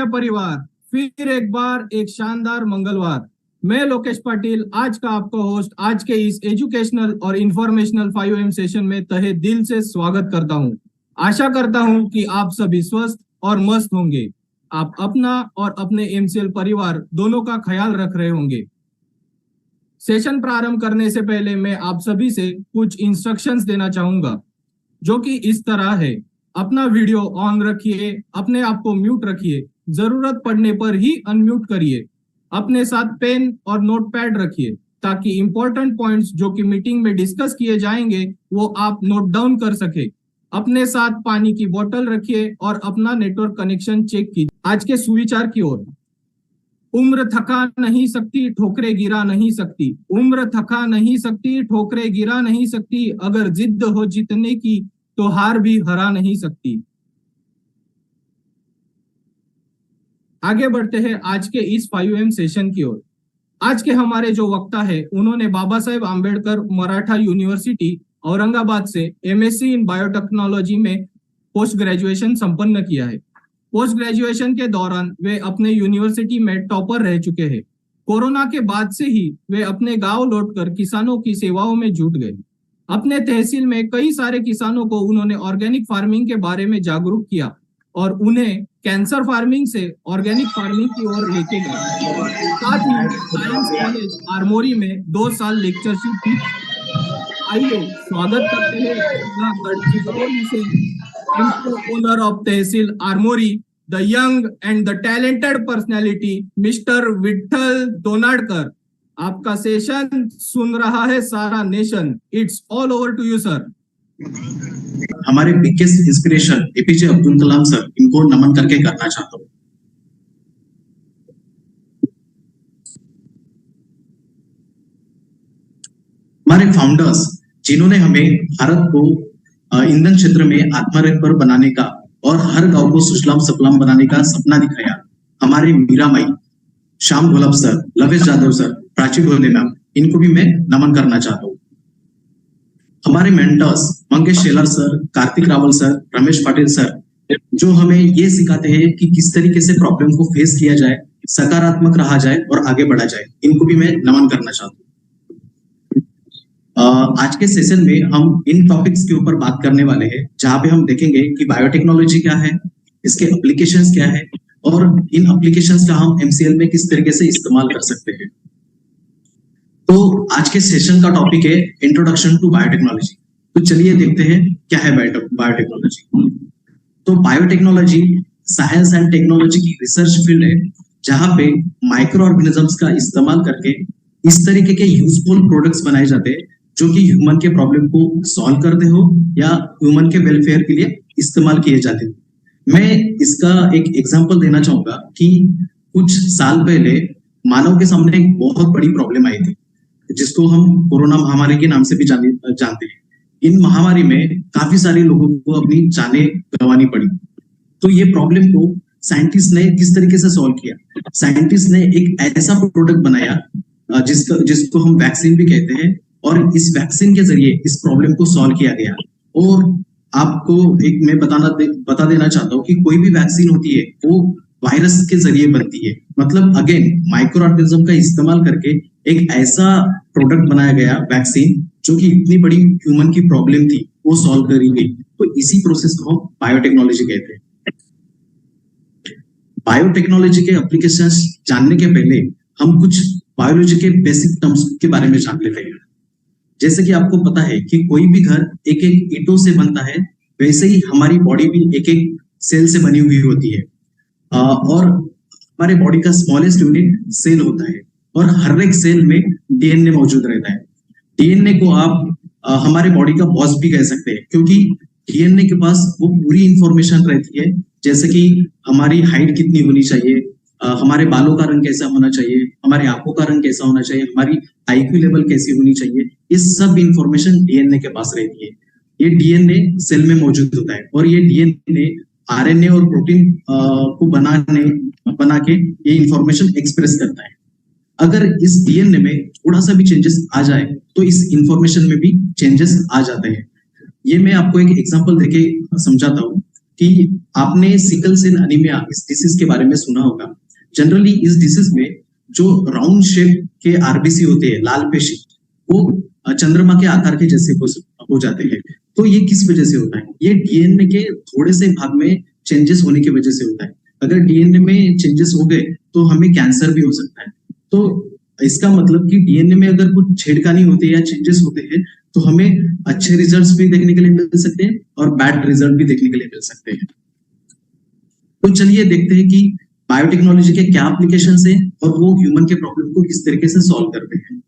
परिवार, फिर एक बार एक शानदार मंगलवार। मैं लोकेश पाटिल आज का आपका होस्ट आज के इस एजुकेशनल और इंफॉर्मेशनल 5am सेशन में तहे दिल से स्वागत करता हूं। आशा करता हूं कि आप सभी स्वस्थ और मस्त होंगे। आप अपना और अपने एमसीएल परिवार दोनों का ख्याल रख रहे होंगे। सेशन प्रारंभ करने से पहले मैं आप सभी से कुछ इंस्ट्रक्शंस देना चाहूंगा, जो कि इस तरह है। अपना वीडियो ऑन रखिए, अपने आप को म्यूट रखिए, जरूरत पड़ने पर ही अनम्यूट करिए। अपने साथ पेन और नोटपैड रखिए ताकि इंपॉर्टेंट पॉइंट्स जो कि मीटिंग में डिस्कस किए जाएंगे वो आप नोट डाउन कर सके। अपने साथ पानी की बोतल रखिए और अपना नेटवर्क कनेक्शन चेक कीजिए। आज के सुविचार की ओर। उम्र थका नहीं सकती, ठोकरे गिरा नहीं सकती। उम्र थका नहीं सकती, ठोकरे गिरा नहीं सकती। अगर जिद हो जीतने की तो हार भी हरा नहीं सकती। आगे बढ़ते हैं आज के इस 5am सेशन की ओर। आज के हमारे जो वक्ता है उन्होंने बाबा साहेब आंबेडकर मराठा यूनिवर्सिटी औरंगाबाद से एमएससी इन बायोटेक्नोलॉजी में पोस्ट ग्रेजुएशन संपन्न किया है। पोस्ट ग्रेजुएशन के दौरान वे अपने यूनिवर्सिटी में टॉपर रह चुके हैं। कोरोना के बाद से ही वे अपने गांव लौटकर किसानों की सेवाओं में जुट गए। अपने तहसील में कई सारे किसानों को उन्होंने ऑर्गेनिक फार्मिंग के बारे में जागरूक किया और उन्हें कैंसर फार्मिंग से ऑर्गेनिक फार्मिंग की ओर लेके गए। साथ ही साइंस कॉलेज आरमोरी में 2 साल लेक्चरशिप की। आइए स्वागत करते हैं owner of tehsil Armori, the young and the talented personality mister Vithal Donadkar. आपका सेशन सुन रहा है सारा nation. It's all over to you sir. हमारे biggest inspiration APJ Abdul Kalam sir, इनको नमन करके करना चाहता हूँ। हमारे फाउंडर्स जिन्होंने हमें भारत को ईंधन क्षेत्र में आत्मनिर्भर बनाने का और हर गांव को सुजलाम सफलाम बनाने का सपना दिखाया, हमारे मीरामाई, श्याम घोलप सर, लवेश जाधव सर, प्राची गोले मैम, इनको भी मैं नमन करना चाहता हूँ। हमारे mentors Mangesh Shelar sir, Kartik Rawal sir, Ramesh Patil sir, जो हमें ये सिखाते हैं कि किस तरीके से प्रॉब्लम को फेस किया जाए, सकारात्मक रहा जाए और आगे बढ़ा जाए, इनको भी मैं नमन करना चाहता हूँ। आज के सेशन में हम इन टॉपिक्स के ऊपर बात करने वाले हैं, जहां पे हम देखेंगे कि बायोटेक्नोलॉजी क्या है, इसके एप्लीकेशंस क्या है और इन एप्लीकेशंस का हम एमसीएल में किस तरीके से इस्तेमाल कर सकते हैं। तो आज के सेशन का टॉपिक है इंट्रोडक्शन टू बायोटेक्नोलॉजी। तो चलिए देखते हैं क्या है बायोटेक्नोलॉजी। तो बायोटेक्नोलॉजी साइंस एंड टेक्नोलॉजी की रिसर्च फील्ड है, जहां पे माइक्रो ऑर्गेनिजम्स का इस्तेमाल करके इस तरीके के यूजफुल प्रोडक्ट्स बनाए जाते हैं जो कि ह्यूमन के प्रॉब्लम को सॉल्व करते हो या ह्यूमन के वेलफेयर के लिए इस्तेमाल किए जाते हैं। मैं इसका एक एग्जांपल देना चाहूंगा कि कुछ साल पहले मानव के सामने एक बहुत बड़ी प्रॉब्लम आई थी, जिसको हम कोरोना महामारी के नाम से भी जानते हैं। इन महामारी में काफी सारे लोगों को अपनी जानें गंवानी पड़ी। तो ये प्रॉब्लम को साइंटिस्ट ने किस तरीके से सॉल्व किया? साइंटिस्ट ने एक ऐसा प्रोडक्ट बनाया जिसको हम वैक्सीन भी कहते हैं, और इस वैक्सीन के जरिए इस प्रॉब्लम को सॉल्व किया गया। और आपको एक मैं बता देना चाहता हूँ कि कोई भी वैक्सीन होती है वो वायरस के जरिए बनती है। मतलब अगेन माइक्रो ऑर्गेनिज्म का इस्तेमाल करके एक ऐसा प्रोडक्ट बनाया गया वैक्सीन जो कि इतनी बड़ी ह्यूमन की प्रॉब्लम थी वो सॉल्व करी गई। तो इसी प्रोसेस को हम बायोटेक्नोलॉजी कहते हैं। बायोटेक्नोलॉजी के एप्लीकेशंस जानने के पहले हम कुछ बायोलॉजी के बेसिक टर्म्स के बारे में जान लेते हैं। जैसे कि आपको पता है कि कोई भी घर एक एक ईंटों से बनता है, वैसे ही हमारी बॉडी भी एक एक सेल से बनी हुई होती है। और हमारे बॉडी का स्मॉलेस्ट यूनिट सेल होता है और हर एक सेल में डीएनए मौजूद रहता है। डीएनए को आप हमारे बॉडी का बॉस भी कह सकते हैं, क्योंकि डीएनए के पास वो पूरी इंफॉर्मेशन रहती है, जैसे कि हमारी हाइट कितनी होनी चाहिए, हमारे बालों का रंग कैसा होना चाहिए, हमारी आंखों का रंग कैसा होना चाहिए, हमारी आईक्यू लेवल कैसी होनी चाहिए। ये सब इंफॉर्मेशन डीएनए के पास रहती है। ये डीएनए सेल में मौजूद होता है और ये डीएनए आरएनए और प्रोटीन को बना के ये इंफॉर्मेशन एक्सप्रेस करता है। अगर इस डीएनए में थोड़ा सा भी चेंजेस आ जाए तो इस इंफॉर्मेशन में भी चेंजेस आ जाते हैं। ये मैं आपको एक एग्जांपल देके समझाता हूँ। कि आपने सिकल सेल एनीमिया इस डिसीज के बारे में सुना होगा। जनरली इस डिसीज में जो राउंड शेप के आरबीसी होते हैं, लाल पेशी, वो चंद्रमा के आकार के जैसे हो जाते हैं। तो ये किस वजह से होता है? ये डीएनए के थोड़े से भाग में चेंजेस होने की वजह से होता है। अगर डीएनए में चेंजेस हो गए तो हमें कैंसर भी हो सकता है। तो इसका मतलब कि डीएनए में अगर कुछ छेड़खानी होती है या चेंजेस होते हैं तो हमें अच्छे रिजल्ट्स भी देखने के लिए मिल सकते हैं और बैड रिजल्ट भी देखने के लिए मिल सकते हैं। तो चलिए देखते हैं कि बायोटेक्नोलॉजी के क्या एप्लीकेशंस है और वो ह्यूमन के प्रॉब्लम को किस तरीके से सॉल्व करते हैं।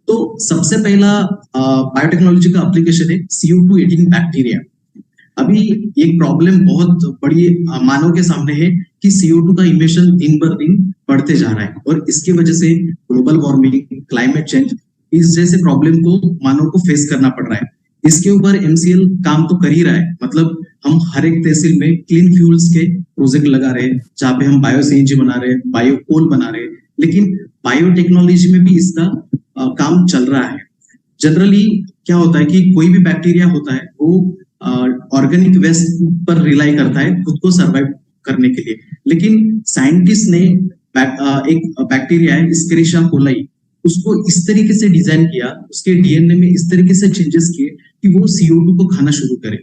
तो सबसे पहला बायोटेक्नोलॉजी का एप्लीकेशन है CO2 ईटिंग बैक्टीरिया। अभी एक प्रॉब्लम बहुत बड़ी मानव के सामने है कि CO2 का इमिशन दिन बर दिन बढ़ते जा रहा है और इसकी वजह से ग्लोबल वार्मिंग, क्लाइमेट चेंज, इस जैसे प्रॉब्लम को मानव को फेस करना पड़ रहा है। इसके ऊपर MCL काम तो कर ही रहा है। मतलब हम हर एक तहसील में क्लीन फ्यूल्स के प्रोजेक्ट लगा रहे हैं, जहाँ पे हम बायो CNG बना रहे हैं, बायो कोल बना रहे हैं, लेकिन बायोटेक्नोलॉजी में भी इसका काम चल रहा है। जनरली क्या होता है कि कोई भी बैक्टीरिया होता है वो ऑर्गेनिक वेस्ट पर रिलाई करता है खुद को सर्वाइव करने के लिए, लेकिन साइंटिस्ट ने एक बैक्टीरिया है एस्केरिशिया कोलाई, उसको इस तरीके से डिजाइन किया, उसके डीएनए में इस तरीके से चेंजेस किए कि वो CO2 को खाना शुरू करे।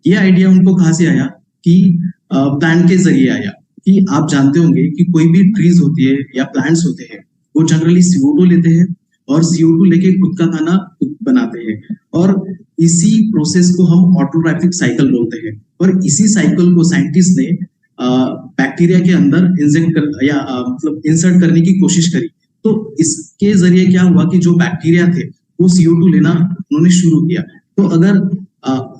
ये आइडिया उनको कहाँ से आया? कि प्लांट के जरिए आया। कि आप जानते होंगे कि कोई भी ट्रीज होती है या प्लांट्स होते हैं, वो जनरली CO2 लेते हैं और CO2 लेके खुद का खाना खुद बनाते हैं, और इसी प्रोसेस को हम ऑटोट्रॉफिक साइकिल बोलते हैं। और इसी साइकिल को साइंटिस्ट ने बैक्टीरिया के अंदर मतलब इंसर्ट करने की कोशिश करी। तो इसके जरिए क्या हुआ कि जो बैक्टीरिया थे वो CO2 लेना उन्होंने शुरू किया। तो अगर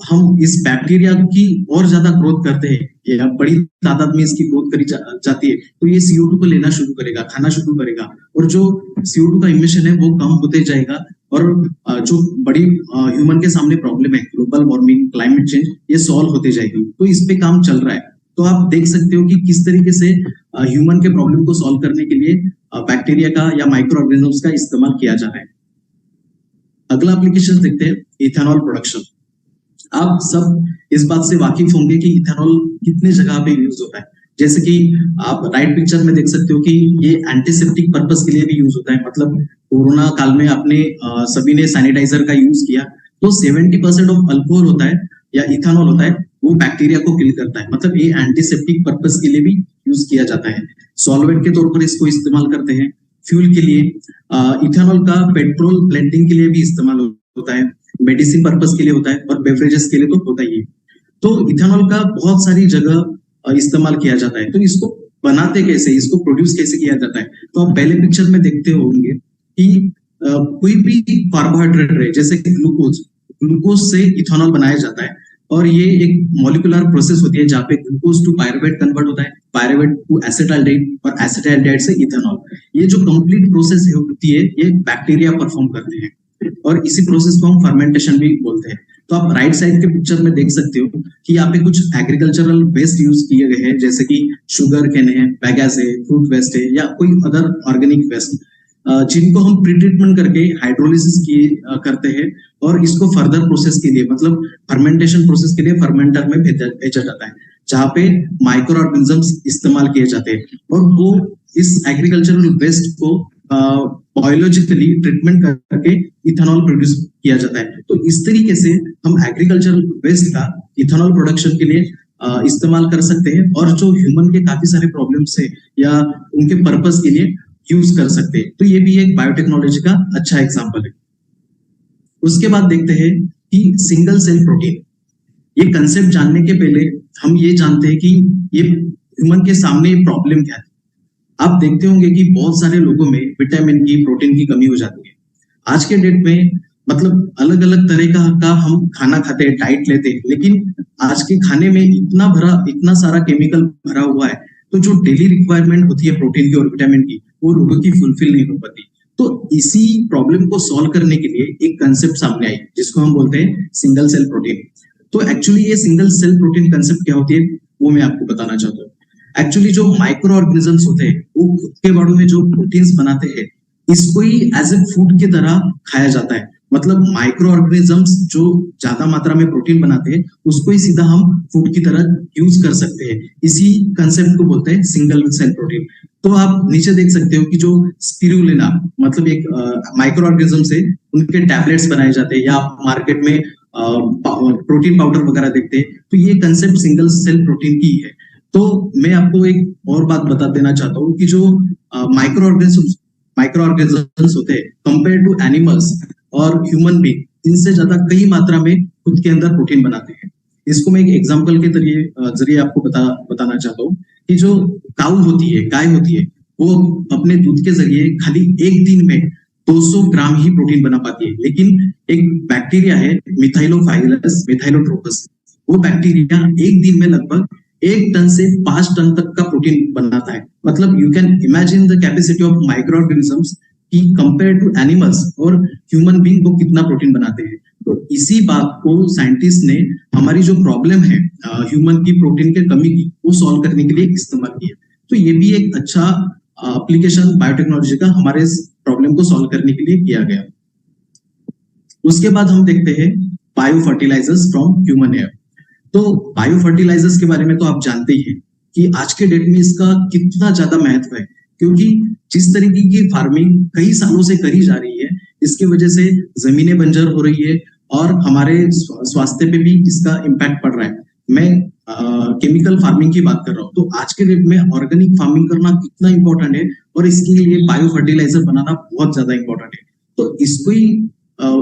हम इस बैक्टीरिया की और ज्यादा ग्रोथ करते हैं या बड़ी तादाद में इसकी ग्रोथ करी जाती है तो ये CO2 को लेना शुरू करेगा, खाना शुरू करेगा, और जो CO2 का इमिशन है वो कम होते जाएगा, और जो बड़ी ह्यूमन के सामने प्रॉब्लम है, ग्लोबल वार्मिंग, क्लाइमेट चेंज, ये सॉल्व होते जाएगी। तो इस पे काम चल रहा है। तो आप देख सकते हो कि किस तरीके से ह्यूमन के प्रॉब्लम को सॉल्व करने के लिए बैक्टीरिया का या माइक्रो ऑर्गेनिजम्स का इस्तेमाल किया जा रहा है। अगला एप्लीकेशन देखते हैं, इथेनॉल प्रोडक्शन। आप सब इस बात से वाकिफ होंगे कि इथेनॉल कितने जगह पे यूज होता है। जैसे कि आप राइट पिक्चर में देख सकते हो कि ये एंटीसेप्टिक पर्पस के लिए भी यूज होता है। मतलब कोरोना काल में आपने सभी ने सैनिटाइजर का यूज किया, तो 70% ऑफ अल्कोहल होता है या इथेनॉल होता है, वो बैक्टीरिया को किल करता है। मतलब ये एंटीसेप्टिक पर्पस के लिए भी यूज किया जाता है। सॉल्वेंट के तौर पर इसको इस्तेमाल करते हैं। फ्यूल के लिए इथेनॉल का पेट्रोल ब्लेंडिंग के लिए भी इस्तेमाल होता है, मेडिसिन पर्पस के लिए होता है, और बेवरेजेस के लिए तो होता ही है। तो इथेनॉल का बहुत सारी जगह इस्तेमाल किया जाता है। तो इसको बनाते कैसे, इसको प्रोड्यूस कैसे किया जाता है? तो आप पहले पिक्चर में देखते होंगे कि कोई भी कार्बोहाइड्रेट है, जैसे कि ग्लूकोज से इथेनॉल बनाया जाता है, और ये एक मॉलिक्यूलर प्रोसेस होती है जहाँ पे ग्लूकोज टू पायरुवेट कन्वर्ट होता है, पायरुवेट टू एसिटाल्डेहाइड, और एसिटाल्डेहाइड से इथेनॉल। ये जो कंप्लीट प्रोसेस होती है ये बैक्टीरिया परफॉर्म करते हैं, और इसी प्रोसेस को हम फर्मेंटेशन भी बोलते हैं। तो आप राइट साइड के पिक्चर में देख सकते हो कि यहाँ पे कुछ एग्रीकल्चरल वेस्ट यूज किए गए हैं, जैसे कि शुगर केन है, बैगैस है, फ्रूट वेस्ट है, या कोई अदर ऑर्गेनिक वेस्ट, जिनको हम प्री ट्रीटमेंट करके हाइड्रोलिसिस करते हैं, और इसको फर्दर प्रोसेस के लिए, मतलब फर्मेंटेशन प्रोसेस के लिए फर्मेंटर में भेजा जाता है, जहाँ पे माइक्रो ऑर्गेनिजम्स इस्तेमाल किए जाते हैं, और वो इस एग्रीकल्चरल वेस्ट को बायोलॉजिकली ट्रीटमेंट करके इथेनॉल प्रोड्यूस किया जाता है। तो इस तरीके से हम एग्रीकल्चरल वेस्ट का इथेनॉल प्रोडक्शन के लिए इस्तेमाल कर सकते हैं, और जो ह्यूमन के काफी सारे प्रॉब्लम्स है या उनके पर्पस के लिए यूज कर सकते हैं। तो ये भी एक बायोटेक्नोलॉजी का अच्छा एग्जाम्पल है। उसके बाद देखते हैं कि सिंगल सेल प्रोटीन। ये कंसेप्ट जानने के पहले हम ये जानते हैं कि ये ह्यूमन के सामने प्रॉब्लम क्या है। आप देखते होंगे कि बहुत सारे लोगों में विटामिन की, प्रोटीन की कमी हो जाती है। आज के डेट में मतलब अलग अलग तरह का हम खाना खाते हैं, डाइट लेते हैं, लेकिन आज के खाने में इतना सारा केमिकल भरा हुआ है, तो जो डेली रिक्वायरमेंट होती है प्रोटीन की और विटामिन की, वो लोगों की फुलफिल नहीं हो पाती। तो इसी प्रॉब्लम को सॉल्व करने के लिए एक कंसेप्ट सामने आई, जिसको हम बोलते हैं सिंगल सेल प्रोटीन। तो एक्चुअली ये सिंगल सेल प्रोटीन कंसेप्ट क्या होती है वो मैं आपको बताना चाहता हूँ। एक्चुअली जो माइक्रो ऑर्गेनिजम्स होते हैं वो खुद के बॉडी में जो प्रोटीन्स बनाते हैं, इसको ही एज ए फूड की तरह खाया जाता है। मतलब माइक्रो ऑर्गेनिजम्स जो ज्यादा मात्रा में प्रोटीन बनाते हैं उसको ही सीधा हम फूड की तरह यूज कर सकते हैं। इसी कंसेप्ट को बोलते हैं सिंगल सेल प्रोटीन। तो आप नीचे देख सकते हो कि जो स्पिरुलिना मतलब एक माइक्रो ऑर्गेनिज्म से उनके टैबलेट्स बनाए जाते हैं या आप मार्केट में प्रोटीन पाउडर वगैरह देखते हैं, तो ये कंसेप्ट सिंगल सेल प्रोटीन की है। तो मैं आपको एक और बात बता देना चाहता हूँ कि जो माइक्रो ऑर्गेनिजम्स होते हैं कंपेयर टू एनिमल्स और ह्यूमन बीइंग, इनसे ज्यादा कई मात्रा में खुद के अंदर प्रोटीन बनाते हैं। इसको मैं एक एग्जांपल के जरिए आपको बताना चाहता हूँ कि जो काऊ होती है, गाय होती है, वो अपने दूध के जरिए खाली एक दिन में 200 ग्राम ही प्रोटीन बना पाती है। लेकिन एक बैक्टीरिया है मिथाइलोफाइलस मिथाइलोट्रोपस, वो बैक्टीरिया एक दिन में लगभग 1 टन से 5 टन तक का प्रोटीन बनाता है। मतलब you can imagine the capacity of micro organisms कि कंपेयर टू एनिमल्स और ह्यूमन बीइंग वो कितना प्रोटीन बनाते हैं। तो इसी बात को साइंटिस्ट ने हमारी जो प्रॉब्लम है ह्यूमन की प्रोटीन के कमी की, वो सॉल्व करने के लिए इस्तेमाल किया। तो ये भी एक अच्छा एप्लीकेशन बायोटेक्नोलॉजी का हमारे इस प्रॉब्लम को सॉल्व करने के लिए किया गया। उसके बाद हम देखते हैं bio fertilisers from human hair. तो बायो फर्टिलाइजर्स के बारे में तो आप जानते ही हैं कि आज के डेट में इसका कितना ज्यादा महत्व है, क्योंकि जिस तरीके की फार्मिंग कई सालों से करी जा रही है, इसके वजह से जमीनें बंजर हो रही है और हमारे स्वास्थ्य पे भी इसका इम्पैक्ट पड़ रहा है। मैं केमिकल फार्मिंग की बात कर रहा हूँ। तो आज के डेट में ऑर्गेनिक फार्मिंग करना कितना इंपॉर्टेंट है और इसके लिए बायो फर्टिलाइजर बनाना बहुत ज्यादा इंपॉर्टेंट है। तो इसको ही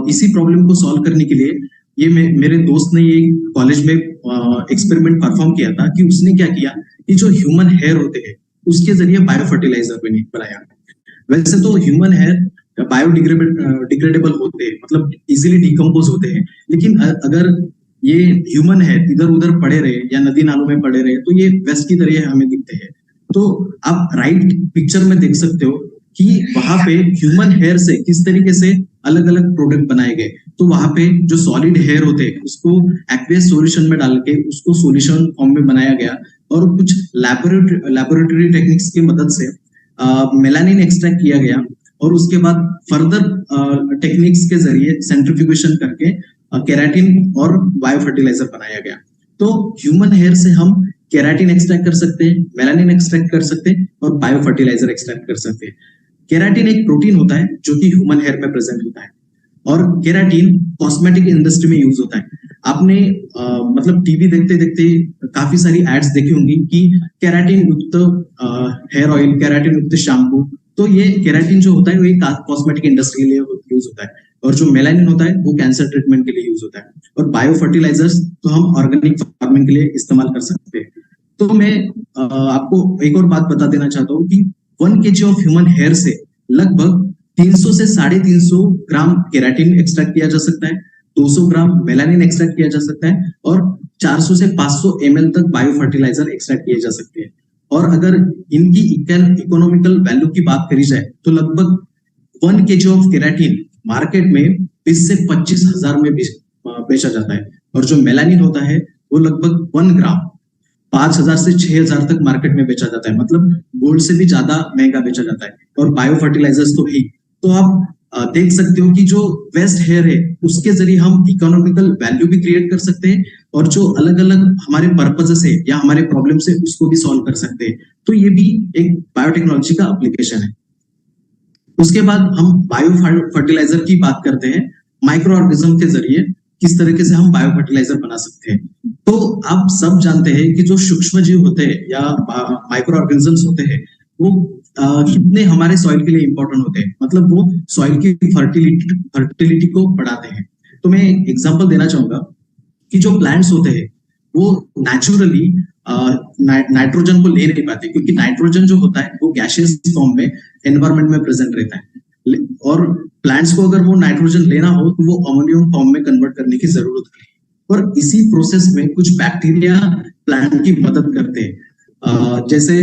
इसी प्रॉब्लम को सॉल्व करने के लिए ये मेरे दोस्त ने ये कॉलेज में एक्सपेरिमेंट परफॉर्म किया था कि उसने क्या किया कि जो ह्यूमन हेयर होते हैं उसके जरिए बायो फर्टिलाइजर बनाया। वैसे तो ह्यूमन हेयर बायोडिग्रेडेबल होते हैं, मतलब इजीली डिकम्पोज होते हैं, लेकिन अगर ये ह्यूमन हेयर इधर उधर पड़े रहे या नदी नालों में पड़े रहे तो ये वेस्ट की तरह हमें दिखते हैं। तो आप राइट पिक्चर में देख सकते हो कि वहां पे ह्यूमन हेयर से किस तरीके से अलग अलग प्रोडक्ट बनाए गए। तो वहां पे जो सॉलिड हेयर होते हैं उसको एक्वेस सॉल्यूशन में डाल के उसको सॉल्यूशन फॉर्म में बनाया गया और कुछ लैबोरेटरी टेक्निक्स की मदद से मेलानिन एक्सट्रैक्ट किया गया और उसके बाद फर्दर टेक्निक्स के जरिए सेंट्रिफ्यूगेशन करके केराटिन और बायो फर्टिलाइजर बनाया गया। तो ह्यूमन हेयर से हम केराटिन एक्सट्रैक्ट कर सकते हैं, मेलानिन एक्सट्रैक्ट कर सकते हैं और बायो फर्टिलाइजर एक्सट्रैक्ट कर सकते हैं। केराटिन एक प्रोटीन होता है जो कि ह्यूमन हेयर में प्रेजेंट होता है और केराटिन कॉस्मेटिक इंडस्ट्री में यूज होता है। आपने मतलब टीवी देखते देखते काफी सारी एड्स देखी होंगी कि केराटिन युक्त हेयर ऑयल, केराटिन युक्त शैम्पू। तो ये केराटिन जो होता है वो कॉस्मेटिक इंडस्ट्री के लिए यूज होता है और जो मेलानिन होता है वो कैंसर ट्रीटमेंट के लिए यूज होता है। और बायो फर्टिलाइजर्स तो हम ऑर्गेनिक फार्मिंग के लिए इस्तेमाल कर सकते हैं। तो मैं आपको एक और बात बता देना चाहता हूँ कि 1 kg ऑफ ह्यूमन हेयर से लगभग 300 से 350 ग्राम केराटिन एक्सट्रैक्ट किया जा सकता है, 200 ग्राम मेलानिन एक्सट्रैक्ट किया जा सकता है और 400 से 500 ml तक बायो फर्टिलाइजर एक्सट्रैक्ट किए जा सकते हैं। और अगर इनकी इकोनॉमिकल वैल्यू की बात करी जाए तो लगभग 1 kg ऑफ केराटिन मार्केट में 20 से 25 हजार में बेचा जाता है और जो मेलानिन होता है वो लगभग 1 ग्राम 5,000 से 6,000 तक मार्केट में बेचा जाता है, मतलब गोल्ड से भी ज्यादा महंगा बेचा जाता है। और बायो फर्टिलाइजर्स तो ही। तो आप देख सकते हो कि जो वेस्ट हेयर है उसके जरिए हम इकोनॉमिकल वैल्यू भी क्रिएट कर सकते हैं और जो अलग अलग हमारे पर्पसेस है या हमारे प्रॉब्लम है उसको भी सॉल्व कर सकते हैं। तो ये भी एक बायोटेक्नोलॉजी का एप्लीकेशन है। उसके बाद हम बायो फर्टिलाइजर की बात करते हैं, माइक्रो ऑर्गेनिज्म के जरिए किस तरीके से हम बायो फर्टिलाइजर बना सकते हैं। तो आप सब जानते हैं कि जो सूक्ष्म जीव होते हैं या माइक्रो ऑर्गेनिजम्स होते हैं वो कितने हमारे सॉइल के लिए इंपॉर्टेंट होते हैं, मतलब वो सॉइल की फर्टिलिटी को बढ़ाते हैं। तो मैं एग्जांपल देना चाहूंगा कि जो प्लांट्स होते हैं वो नेचुरली नाइट्रोजन को ले नहीं पाते, क्योंकि नाइट्रोजन जो होता है वो गैसियस फॉर्म में एनवायरमेंट में प्रेजेंट रहता है और प्लांट्स को अगर वो नाइट्रोजन लेना हो तो वो अमोनियम फॉर्म में कन्वर्ट करने की जरूरत है। और इसी प्रोसेस में कुछ बैक्टीरिया प्लांट की मदद करते हैं, जैसे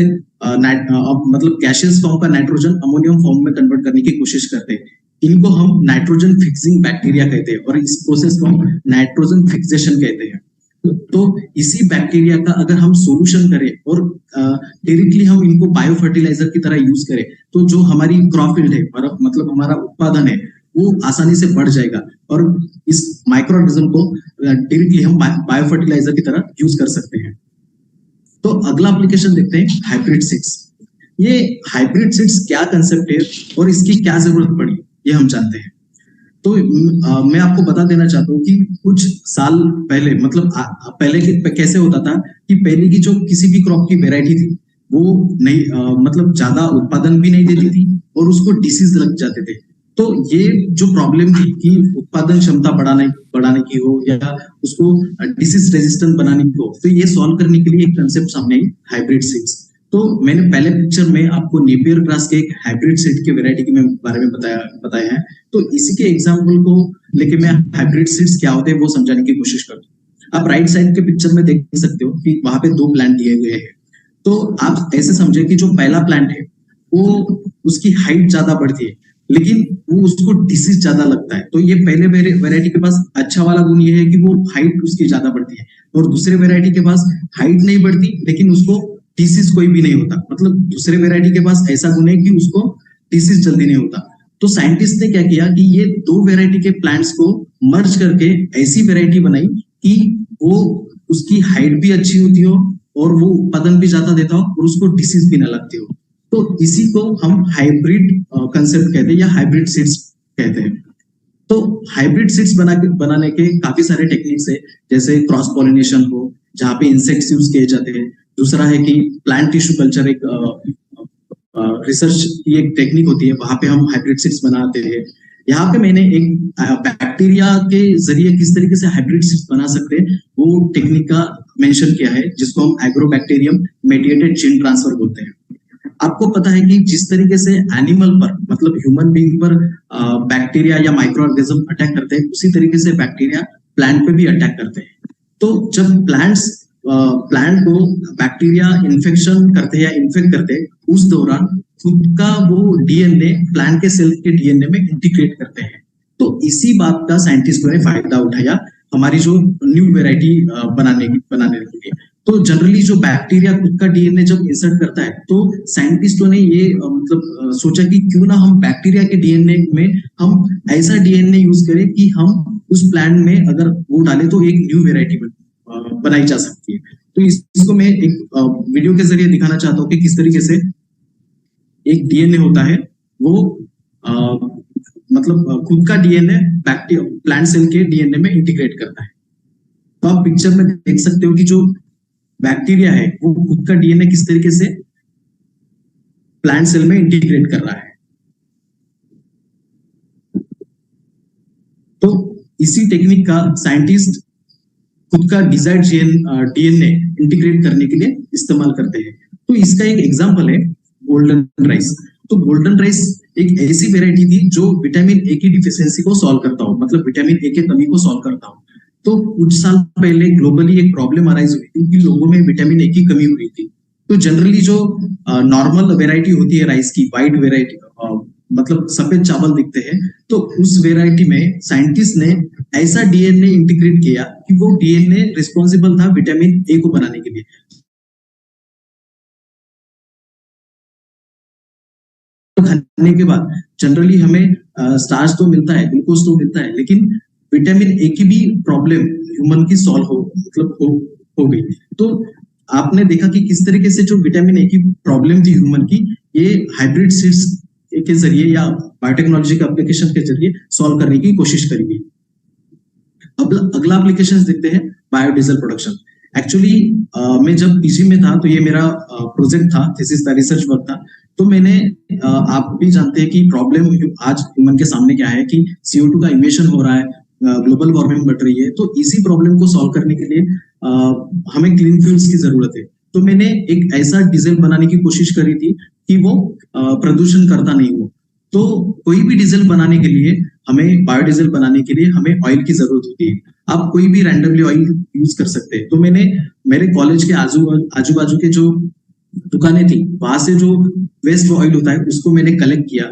मतलब गैसियस फॉर्म का नाइट्रोजन अमोनियम फॉर्म में कन्वर्ट करने की कोशिश करते हैं। इनको हम नाइट्रोजन फिक्सिंग बैक्टीरिया कहते हैं और इस प्रोसेस को हम नाइट्रोजन फिक्सेशन कहते हैं। तो इसी बैक्टीरिया का अगर हम सोल्यूशन करें और डायरेक्टली हम इनको बायो फर्टिलाइजर की तरह यूज करें तो जो हमारी क्रॉप फील्ड है, मतलब हमारा उत्पादन है, वो आसानी से बढ़ जाएगा और इस माइक्रो ऑर्गेनिज्म को डायरेक्टली हम बायो फर्टिलाइजर की तरह यूज कर सकते हैं। तो अगला एप्लीकेशन देखते हैं हाइब्रिड सीड्स। ये हाइब्रिड सीड्स क्या कंसेप्ट है और इसकी क्या जरूरत पड़ी ये हम जानते हैं। तो मैं आपको बता देना चाहता हूँ कि कुछ साल पहले मतलब पहले कैसे होता था कि पहले की जो किसी भी क्रॉप की वेराइटी थी वो नहीं मतलब ज्यादा उत्पादन भी नहीं देती थी और उसको डिसीज लग जाते थे। तो ये जो प्रॉब्लम थी कि उत्पादन क्षमता बढ़ाने की हो या उसको डिसीज रेजिस्टेंट बनाने की हो, तो ये सॉल्व करने के लिए एक कंसेप्ट सामने हाइब्रिड सीड्स। तो मैंने पहले पिक्चर में आपको नेपियर ग्रास के एक हाइब्रिड सीड के वेराइटी के बारे में बताया है। तो इसी के एग्जाम्पल को लेके मैं हाइब्रिड सीड्स क्या होते हैं वो समझाने की कोशिश करता हूँ। आप राइट साइड के पिक्चर में देख सकते हो कि वहां पे 2 प्लांट दिए हुए हैं। तो आप ऐसे समझे कि जो पहला प्लांट है वो उसकी हाइट ज्यादा बढ़ती है लेकिन वो उसको डिसीज ज्यादा लगता है। तो ये पहले वेराइटी के पास अच्छा वाला गुण ये है कि वो हाइट उसकी ज्यादा बढ़ती है और दूसरे वेराइटी के पास हाइट नहीं बढ़ती लेकिन उसको डिसीज कोई भी नहीं होता। मतलब दूसरे वेराइटी के पास ऐसा गुण है कि उसको डिसीज जल्दी नहीं होता। तो साइंटिस्ट ने क्या किया कि ये 2 वेराइटी के प्लांट्स को मर्ज करके ऐसी वेराइटी बनाई कि वो उसकी हाइट भी अच्छी होती हो और वो उत्पादन भी ज्यादा देता हो और उसको डिसीज भी ना लगती हो। तो इसी को हम हाइब्रिड कंसेप्ट कहते हैं या हाइब्रिड सीड्स कहते हैं। तो हाइब्रिड सीड्स बनाने के काफी सारे टेक्निक्स है, जैसे क्रॉस पॉलिनेशन हो जहाँ पे इंसेक्ट्स यूज किए जाते हैं। दूसरा है कि प्लांट टिश्यू कल्चर, एक रिसर्च की एक टेक्निक होती है, वहां पे हम हाइब्रिड सीड्स बनाते हैं। यहाँ पे मैंने एक बैक्टीरिया के जरिए किस तरीके से हाइब्रिड सीड्स बना सकते हैं वो टेक्निक का मेंशन किया है, जिसको हम एग्रोबैक्टीरियम मेडिएटेड जीन ट्रांसफर बोलते हैं। आपको पता है कि जिस तरीके से एनिमल पर मतलब ह्यूमन बीइंग पर बैक्टीरिया या माइक्रो ऑर्गेनिज्म अटैक करते हैं, उसी तरीके से बैक्टीरिया प्लांट पे भी अटैक करते हैं। तो जब प्लांट को बैक्टीरिया इन्फेक्शन करते हैं या इन्फेक्ट करते हैं, उस दौरान खुद का वो डीएनए प्लांट के सेल के डीएनए में इंटीग्रेट करते हैं। तो इसी बात का साइंटिस्टों ने फायदा उठाया हमारी जो न्यू वेराइटी बनाने के लिए। तो जनरली जो बैक्टीरिया खुद का डीएनए जब इंसर्ट करता है तो साइंटिस्टों ने ये मतलब सोचा कि क्यों ना हम बैक्टीरिया के डीएनए में हम ऐसा डीएनए यूज करें कि हम उस प्लांट में अगर वो डालें तो एक न्यू वेराइटी बनाई जा सकती है। तो इसको मैं एक वीडियो के जरिए दिखाना चाहता हूँ कि किस तरीके से एक डीएनए होता है वो मतलब खुद का डीएनए प्लांट सेल के डीएनए में इंटीग्रेट करता है। तो आप पिक्चर में देख सकते हो कि जो बैक्टीरिया है वो खुद का डीएनए किस तरीके से प्लांट सेल में इंटीग्रेट कर रहा है। तो इसी टेक्निक का साइंटिस्ट खुद का डिजायर्ड डीएनए इंटीग्रेट करने के लिए इस्तेमाल करते हैं। तो इसका एक एग्जांपल है गोल्डन राइस। तो गोल्डन राइस एक ऐसी वेराइटी थी जो विटामिन ए की डिफिशियंसी को सॉल्व करता हो, मतलब विटामिन ए के कमी को सॉल्व करता हो। तो कुछ साल पहले ग्लोबली एक प्रॉब्लम अराइज हुई थी कि लोगों में विटामिन ए की कमी हुई थी। तो जनरली जो नॉर्मल वेराइटी होती है राइस की, व्हाइट वेराइटी मतलब सफेद चावल दिखते हैं, तो उस वेराइटी में साइंटिस्ट ने ऐसा डीएनए इंटीग्रेट किया कि वो डीएनए रिस्पॉन्सिबल था विटामिन ए को बनाने के लिए। खाने के बाद जनरली हमें स्टार्च तो मिलता है, ग्लूकोज तो मिलता है, लेकिन विटामिन ए की भी प्रॉब्लम ह्यूमन की सॉल्व हो गई। तो आपने देखा कि किस तरीके से जो विटामिन ए की प्रॉब्लम थी ह्यूमन की, ये हाइब्रिड सीड्स के जरिए या बायोटेक्नोलॉजी के एप्लीकेशन के जरिए सॉल्व करने की कोशिश करी गई। अब अगला एप्लीकेशन देखते हैं, बायोडीजल प्रोडक्शन। एक्चुअली मैं जब पीजी में था तो ये मेरा प्रोजेक्ट था, थीसिस था, रिसर्च वर्क था। तो मैंने आप भी जानते हैं कि प्रॉब्लम आज ह्यूमन के सामने क्या है कि CO2 का इमिशन हो रहा है, ग्लोबल वार्मिंग बढ़ रही है। तो इसी प्रॉब्लम को सॉल्व करने के लिए हमें क्लीन फ्यूल्स की जरूरत है। तो मैंने एक ऐसा डीजल बनाने की कोशिश करी थी कि वो प्रदूषण करता नहीं हो। तो कोई भी डीजल बनाने के लिए हमें, बायोडीजल बनाने के लिए हमें ऑयल की जरूरत होती है। आप कोई भी रैंडमली ऑयल यूज कर सकते हैं। तो मैंने मेरे कॉलेज के आजू बाजू के जो दुकानें थी वहां से जो वेस्ट ऑयल होता है उसको मैंने कलेक्ट किया,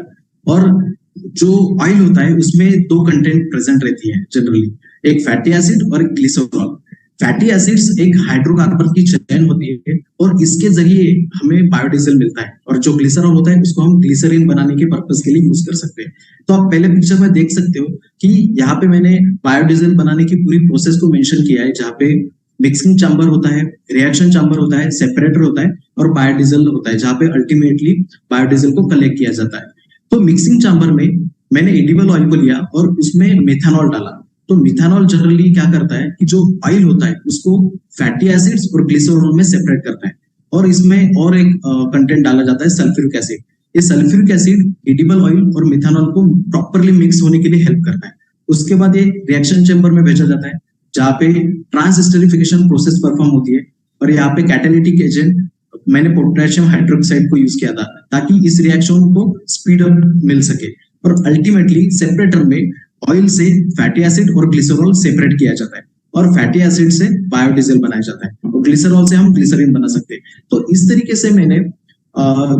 और जो ऑयल होता है उसमें 2 कंटेंट प्रेजेंट रहती है जनरली, एक फैटी एसिड और एक ग्लिसरॉल। फैटी एसिड्स एक हाइड्रोकार्बन की चेन होती है और इसके जरिए हमें बायोडीजल मिलता है, और जो ग्लिसरॉल होता है उसको हम ग्लिसरीन बनाने के पर्पस के लिए यूज कर सकते हैं। तो आप पहले पिक्चर में देख सकते हो कि यहाँ पे मैंने बायोडीजल बनाने की पूरी प्रोसेस को मेंशन किया है, जहाँ पे मिक्सिंग चैम्बर होता है, रिएक्शन चैम्बर होता है, सेपरेटर होता है और बायोडीजल होता है, जहाँ पे अल्टीमेटली बायोडीजल को कलेक्ट किया जाता है। तो मिक्सिंग चैम्बर में मैंने एडिबल ऑयल को लिया और उसमें मेथनॉल डाला। तो मिथानॉल जनरली क्या करता है कि जो ऑयल होता है उसको फैटी एसिड्स और ग्लिसरॉल में सेपरेट करता है, और इसमें और एक कंटेंट डाला जाता है सल्फ्यूरिक एसिड। ये सल्फ्यूरिक एसिड एडिबल ऑयल और मिथानॉल को प्रॉपरली मिक्स होने के लिए हेल्प करता है। उसके बाद ये रिएक्शन चेम्बर में भेजा जाता है, जहाँ पे ट्रांसस्टेरिफिकेशन प्रोसेस परफॉर्म होती है, और यहाँ पे कैटालिटिक एजेंट मैंने पोटेशियम हाइड्रोक्साइड को यूज किया था ताकि इस रिएक्शन को स्पीड अप मिल सके। और अल्टीमेटली सेपरेटर में ऑयल से फैटी एसिड और ग्लिसरॉल सेपरेट किया जाता है, और फैटी एसिड से बायोडीजल बनाया जाता है, और ग्लिसरॉल से हम ग्लिसरीन बना सकते हैं। तो इस तरीके से मैंने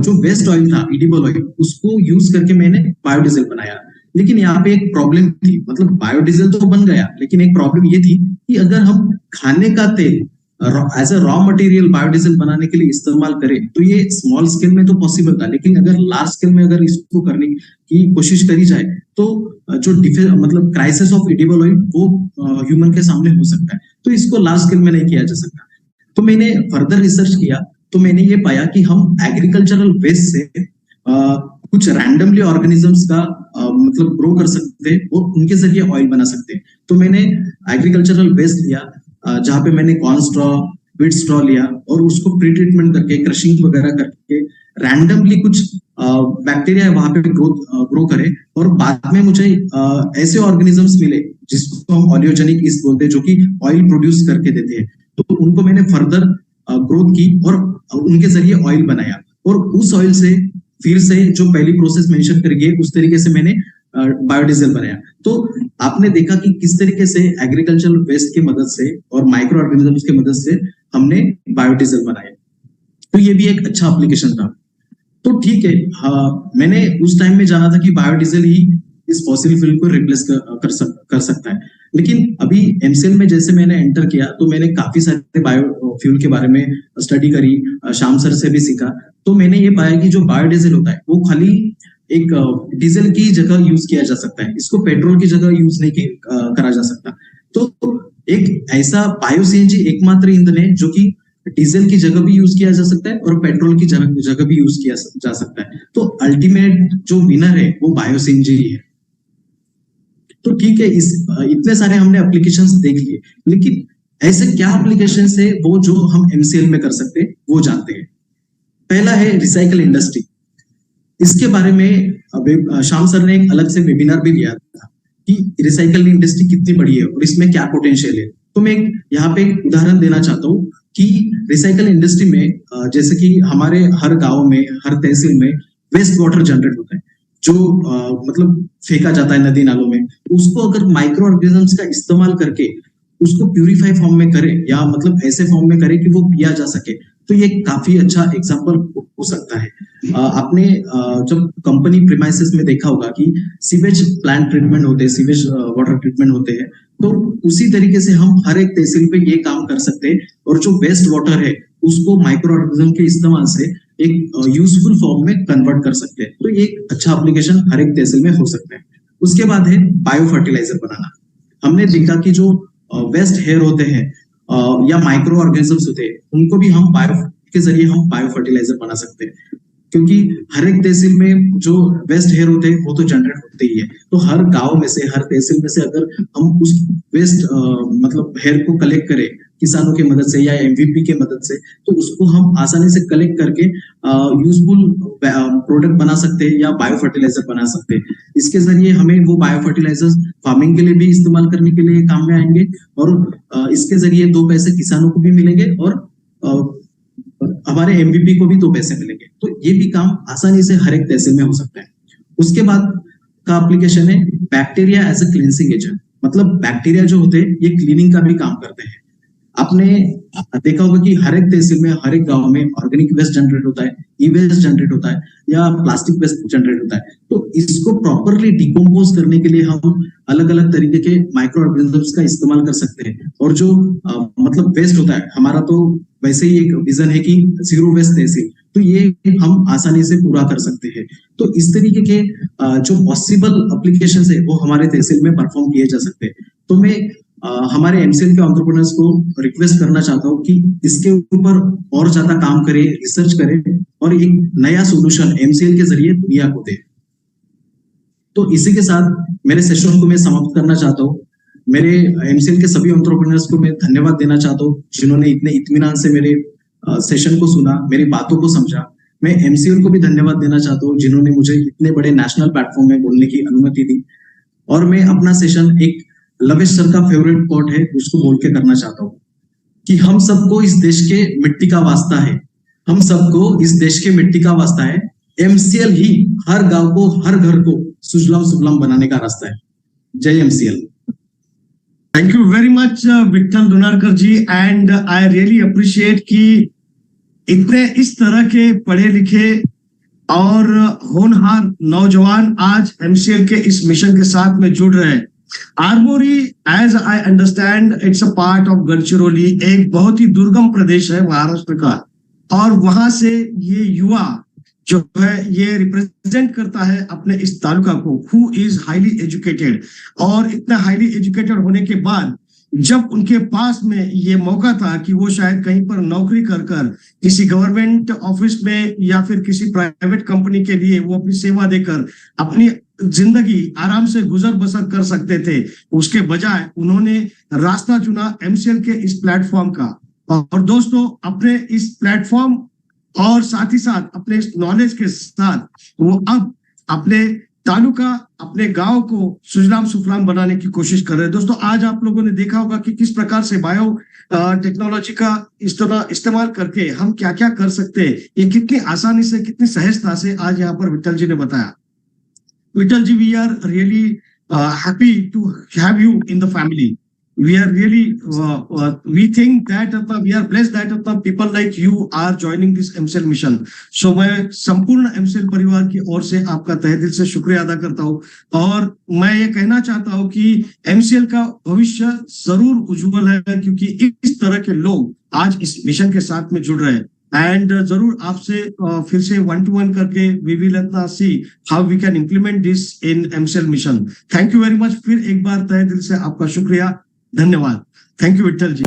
जो वेस्ट ऑयल था एडिबल ऑयल उसको यूज करके मैंने बायोडीजल बनाया। लेकिन यहाँ पे एक प्रॉब्लम थी, मतलब बायोडीजल तो बन गया, लेकिन एक प्रॉब्लम ये थी कि अगर हम खाने का तेल as a raw material biodiesel बनाने के लिए इस्तेमाल करें तो ये स्मॉल स्केल में तो पॉसिबल था, लेकिन अगर लार्ज स्केल में अगर इसको करने की कोशिश करी जाए तो जो मतलब क्राइसिस ऑफ एडिबल ऑयल वो ह्यूमन के सामने हो सकता है। तो इसको लार्ज स्केल में नहीं किया जा सकता। तो मैंने फर्दर रिसर्च किया, तो मैंने ये पाया कि हम एग्रीकल्चरल वेस्ट से कुछ रैंडमली ऑर्गेनिजम्स का मतलब ग्रो कर सकते हैं और उनके जरिए ऑयल बना सकते हैं। तो मैंने एग्रीकल्चरल वेस्ट लिया, जहाँ पे मैंने कॉर्न स्ट्रॉ, व्हीट स्ट्रॉ लिया और उसको प्री ट्रीटमेंट करके क्रशिंग वगैरह करके रैंडमली कुछ बैक्टीरिया वहां पे ग्रो करे, और बाद में मुझे ऐसे ऑर्गेनिजम्स मिले जिसको हम ऑलियोजेनिक ईस्ट बोलते हैं, जो कि ऑयल प्रोड्यूस करके देते हैं। तो उनको मैंने फर्दर ग्रोथ की और उनके जरिए ऑयल बनाया, और उस ऑयल से फिर से जो पहली प्रोसेस मेंशन करी गई उस तरीके से मैंने बायोडीजल बनाया। तो आपने देखा कि किस तरीके से एग्रीकल्चरल वेस्ट की मदद से और माइक्रो ऑर्गेनिजम्स की मदद से हमने बायोडीजल बनाया। तो ये भी एक अच्छा एप्लीकेशन था। तो ठीक है, मैंने उस टाइम में जाना था कि बायोडीजल ही इस फॉसिल फ्यूल को रिप्लेस कर सकता है, लेकिन अभी एमसीएल में जैसे मैंने एंटर किया तो मैंने काफी सारे बायो फ्यूल के बारे में स्टडी करी, श्याम सर से भी सीखा। तो मैंने ये पाया कि जो बायोडीजल होता है वो खाली एक डीजल की जगह यूज किया जा सकता है, इसको पेट्रोल की जगह यूज नहीं करा जा सकता। तो एक ऐसा बायो सीएनजी एकमात्र ईंधन है जो कि डीजल की जगह भी यूज किया जा सकता है और पेट्रोल की जगह भी यूज किया जा सकता है। तो अल्टीमेट जो विनर है वो बायो सीएनजी ही है। तो ठीक है, इतने सारे हमने एप्लीकेशंस देख लिए, लेकिन ऐसे क्या एप्लीकेशंस है वो जो हम एमसीएल में कर सकते हैं वो जानते हैं। पहला है रिसाइकल इंडस्ट्री। इसके बारे में श्याम सर ने एक अलग से वेबिनार भी लिया था कि रिसाइकल इंडस्ट्री कितनी बड़ी है और इसमें क्या पोटेंशियल है। तो मैं यहाँ पे एक उदाहरण देना चाहता हूँ कि रिसाइकल इंडस्ट्री में जैसे कि हमारे हर गांव में, हर तहसील में वेस्ट वाटर जनरेट होता है, जो मतलब फेंका जाता है नदी नालों में। उसको अगर माइक्रो ऑर्गेनिजम्स का इस्तेमाल करके उसको प्यूरिफाई फॉर्म में करे, या मतलब ऐसे फॉर्म में करे कि वो पिया जा सके, तो ये काफी अच्छा एग्जांपल हो सकता है। आपने जब कंपनी प्रीमाइसेस में देखा होगा कि सीवेज प्लांट ट्रीटमेंट होते हैं, सीवेज वाटर ट्रीटमेंट होते हैं, तो उसी तरीके से हम हर एक तहसील पे ये काम कर सकते हैं, और जो वेस्ट वाटर है उसको माइक्रो ऑर्गेनिज्म के इस्तेमाल से एक यूजफुल फॉर्म में कन्वर्ट कर सकते हैं। तो ये एक अच्छा एप्लीकेशन हर एक तहसील में हो सकता है। उसके बाद है बायो फर्टिलाइजर बनाना। हमने देखा कि जो वेस्ट हेयर होते हैं या माइक्रो ऑर्गेनिजम्स होते हैं, उनको भी हम बायो के जरिए हम बायो फर्टिलाइजर बना सकते हैं, क्योंकि हर एक तहसील में जो वेस्ट हेयर होते हैं वो तो जनरेट होते ही है। तो हर गांव में से, हर तहसील में से अगर हम उस वेस्ट मतलब हेयर को कलेक्ट करें किसानों की मदद से या एमवीपी के मदद से, तो उसको हम आसानी से कलेक्ट करके यूजफुल प्रोडक्ट बना सकते हैं या बायो फर्टिलाइजर बना सकते हैं। इसके जरिए हमें वो बायो फर्टिलाइजर्स फार्मिंग के लिए भी इस्तेमाल करने के लिए काम में आएंगे, और इसके जरिए 2 पैसे किसानों को भी मिलेंगे और हमारे एमवीपी को भी 2 पैसे मिलेंगे। तो ये भी काम आसानी से हर एक तहसील में हो सकता है। उसके बाद का एप्लीकेशन है bacteria as a cleansing agent. मतलब बैक्टीरिया जो होते हैं ये क्लीनिंग का भी काम करते हैं। आपने देखा होगा कि हर एक तहसील में, हर एक गांव में ऑर्गेनिक वेस्ट जनरेट होता है, ई वेस्ट जनरेट होता है या प्लास्टिक वेस्ट जनरेट होता है। तो इसको प्रॉपरली डिकम्पोज करने के लिए हम अलग अलग तरीके के माइक्रो ऑर्गेनिजम्स का इस्तेमाल कर सकते हैं। और जो मतलब वेस्ट होता है हमारा, तो वैसे ही एक विजन है कि जीरो वेस्ट तहसील, तो ये हम आसानी से पूरा कर सकते हैं। तो इस तरीके के जो पॉसिबल एप्लीकेशंस है वो हमारे तहसील में परफॉर्म किए जा सकते हैं। तो मैं हमारे एमसीएल के एंटरप्रेन्योर्स को रिक्वेस्ट करना चाहता हूँ कि इसके ऊपर और ज्यादा काम करें, रिसर्च करें और एक नया सोल्यूशन एमसीएल के जरिए दुनिया को दे। तो इसी के साथ मेरे सेशन को मैं समाप्त करना चाहता हूँ। मेरे एमसीएल के सभी एंटरप्रेन्योर्स को मैं धन्यवाद देना चाहता हूँ जिन्होंने इतने इत्मीनान से मेरे सेशन को सुना, मेरी बातों को समझा। मैं एमसीएल को भी धन्यवाद देना चाहता हूँ जिन्होंने मुझे इतने बड़े नेशनल प्लेटफॉर्म में बोलने की अनुमति दी। और मैं अपना सेशन एक लवेश सर का फेवरेट कोट है उसको बोल के करना चाहता हूँ कि हम सबको इस देश के मिट्टी का वास्ता है, हम सबको इस देश के मिट्टी का वास्ता है। एमसीएल ही हर गांव को, हर घर को सुजलाम सुफलाम बनाने का रास्ता है। जय MCL. Thank you very much Vitthal Donarkar ji, and I really appreciate कि इतने इस तरह के पढ़े लिखे और होनहार नौजवान आज एमसीएल के इस मिशन के साथ में जुड़ रहे हैं। Armori, as I understand, it's a part of Gadchiroli, एक बहुत ही दुर्गम प्रदेश है महाराष्ट्र का, और वहां से ये युवा जो है ये रिप्रेजेंट करता है अपने इस तालुका को, हु इज हाईली एजुकेटेड। और इतना हाईली एजुकेटेड होने के बाद जब उनके पास में ये मौका था कि वो शायद कहीं पर नौकरी कर कर किसी गवर्नमेंट ऑफिस में या फिर किसी प्राइवेट कंपनी के लिए वो अपनी सेवा देकर अपनी जिंदगी आराम से गुजर बसर कर सकते थे, उसके बजाय उन्होंने रास्ता चुना एमसीएल के इस प्लेटफॉर्म का। और दोस्तों, अपने इस प्लेटफॉर्म और साथ ही साथ अपने इस नॉलेज के साथ वो अब अपने तालुका, अपने गांव को सुजलाम सुफलाम बनाने की कोशिश कर रहे हैं। दोस्तों, आज आप लोगों ने देखा होगा कि किस प्रकार से बायो टेक्नोलॉजी का इस्तेमाल करके हम क्या क्या कर सकते हैं, ये कितनी आसानी से, कितनी सहजता से आज यहाँ पर विट्ठल जी ने बताया। विट्ठल जी, we are really happy to have you in the family. We are really, we think that we are blessed that people like you are joining this MCL mission. So मैं संपूर्ण MCL परिवार की ओर से आपका तहे दिल से शुक्रिया अदा करता हूँ, और मैं ये कहना चाहता हूँ कि MCL का भविष्य जरूर उज्जवल है, क्योंकि इस तरह के लोग आज इस मिशन के साथ में जुड़ रहे हैं। एंड जरूर आपसे फिर से 1-to-1 करके we will see how we can implement this in MCL mission. Thank you very much. फिर एक बार तहे दिल से आपका शुक्रिया, धन्यवाद। Thank you Vitthal ji.